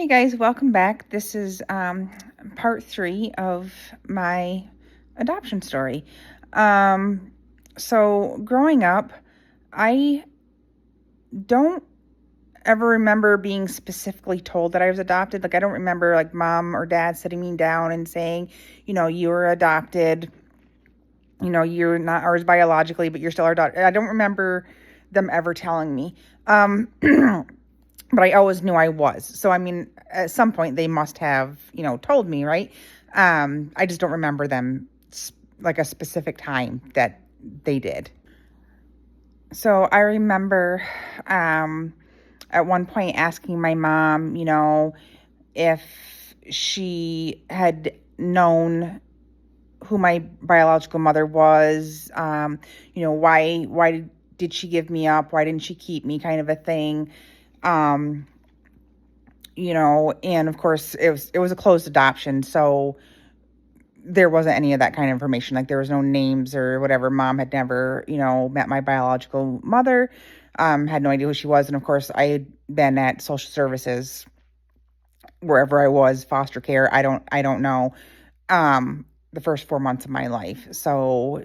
Hey guys, welcome back. This is part three of my adoption story. Um, so, growing up, I don't ever remember being specifically told that I was adopted. Like, I don't remember like mom or dad sitting me down and saying, you were adopted. You're not ours biologically, but you're still our daughter. I don't remember them ever telling me. But I always knew I was. So, I mean, at some point they must have, told me, right? I just don't remember them like a specific time that they did. So I remember at one point asking my mom, if she had known who my biological mother was, why did she give me up? Why didn't she keep me, kind of a thing. Um, and of course it was a closed adoption, so there wasn't any of that kind of information. Like, there was no names or whatever. Mom had never, met my biological mother, had no idea who she was. And of course, I had been at social services wherever I was, foster care. I don't know, the first 4 months of my life. So,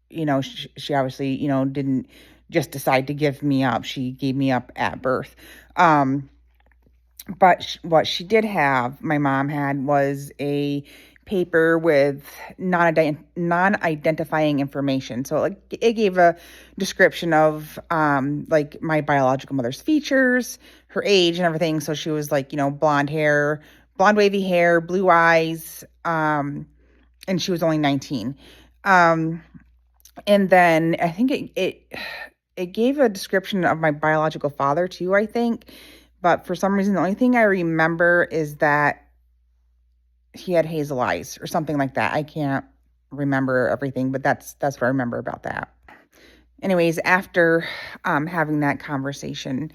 she obviously, didn't just decide to give me up. She gave me up at birth. But what she did have, my mom had, was a paper with non-identifying information. So, like, it gave a description of like my biological mother's features, her age, and everything. So she was like, blonde hair, blonde wavy hair, blue eyes, and she was only 19. Um, and then I think it gave a description of my biological father too, I think. But for some reason, the only thing I remember is that he had hazel eyes or something like that. I can't remember everything, but that's what I remember about that. Anyways, after having that conversation,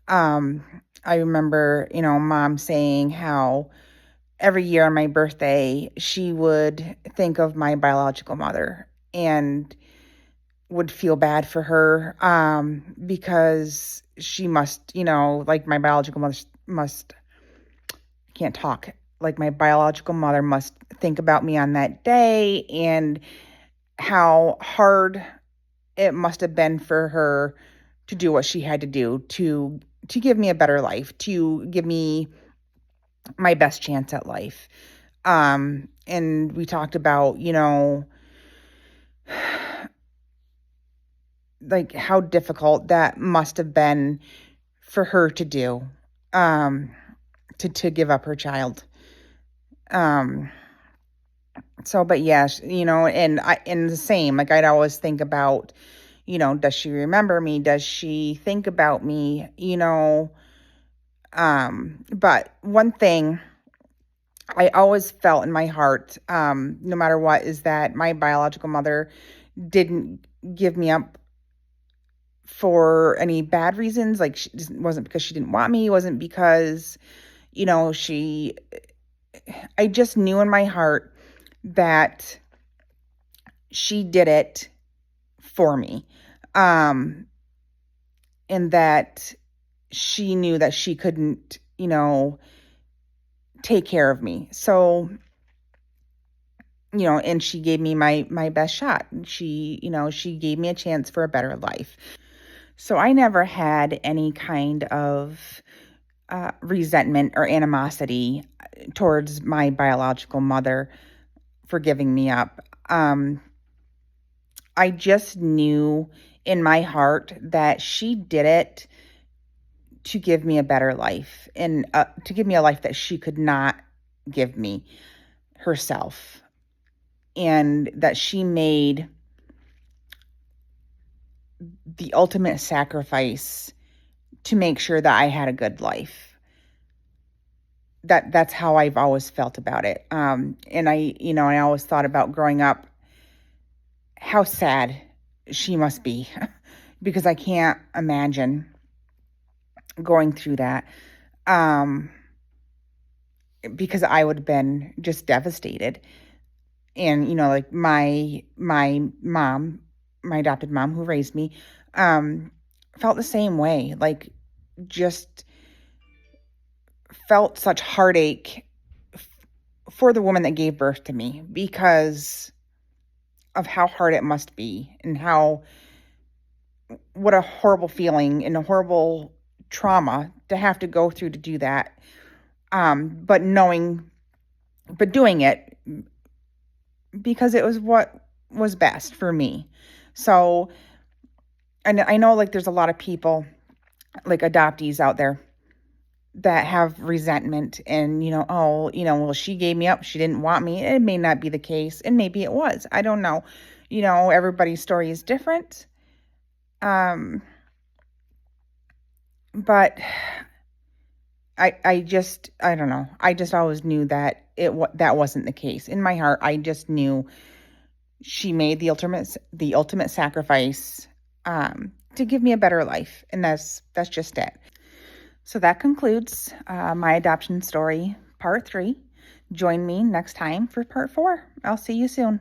um, I remember, mom saying how every year on my birthday, she would think of my biological mother and would feel bad for her, because she must, like my biological mother must, can't talk, like my biological mother must think about me on that day, and how hard it must have been for her to do what she had to do to give me a better life, to give me my best chance at life. And we talked about, like how difficult that must have been for her to do, um, to give up her child. Um, so, but yes, and the same, like, I'd always think about, does she remember me? Does she think about me? But one thing I always felt in my heart, no matter what, is that my biological mother didn't give me up for any bad reasons. Like, wasn't because she didn't want me. It wasn't because, she, I just knew in my heart that she did it for me. Um, and that she knew that she couldn't, take care of me. So, and she gave me my best shot. She gave me a chance for a better life. So I never had any kind of resentment or animosity towards my biological mother for giving me up. I just knew in my heart that she did it to give me a better life, and to give me a life that she could not give me herself, and that she made the ultimate sacrifice to make sure that I had a good life. That's how I've always felt about it. And I always thought about growing up, how sad she must be, because I can't imagine going through that. Because I would have been just devastated. And, like my mom, my adopted mom who raised me, felt the same way. Like, just felt such heartache for the woman that gave birth to me because of how hard it must be and what a horrible feeling and a horrible trauma to have to go through to do that. But doing it because it was what was best for me. So, and I know like there's a lot of people, like adoptees out there that have resentment and, well, she gave me up. She didn't want me. It may not be the case. And maybe it was. I don't know. Everybody's story is different. But I don't know. I just always knew that that wasn't the case. In my heart, I just knew she made the ultimate sacrifice to give me a better life, and that's just it. So that concludes my adoption story, part 3. Join me next time for part 4. I'll see you soon.